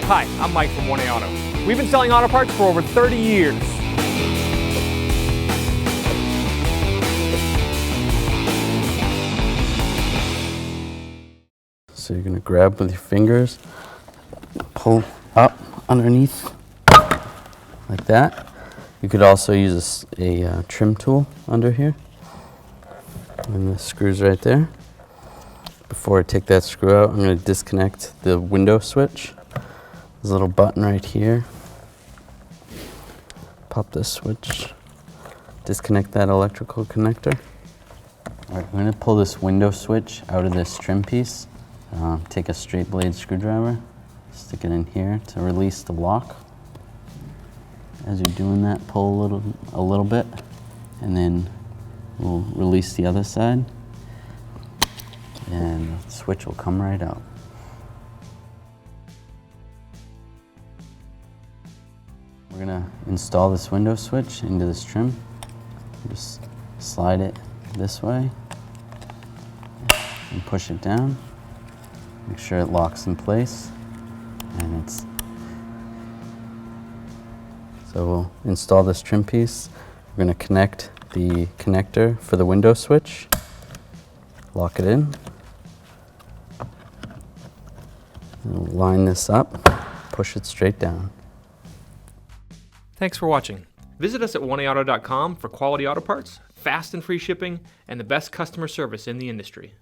Hi, I'm Mike from 1A Auto. We've been selling auto parts for over 30 years. So you're going to grab with your fingers, pull up underneath like that. You could also use a trim tool under here. And the screw's right there. Before I take that screw out, I'm going to disconnect the window switch. There's a little button right here. Pop this switch, disconnect that electrical connector. All right, I'm going to pull this window switch out of this trim piece. Take a straight blade screwdriver, stick it in here to release the lock. As you're doing that, pull a little bit, and then we'll release the other side, and the switch will come right out. We're gonna install this window switch into this trim. Just slide it this way and push it down. Make sure it locks in place, and so we'll install this trim piece. We're going to connect the connector for the window switch, lock it in, and line this up, push it straight down. Thanks for watching. Visit us at 1AAuto.com for quality auto parts, fast and free shipping, and the best customer service in the industry.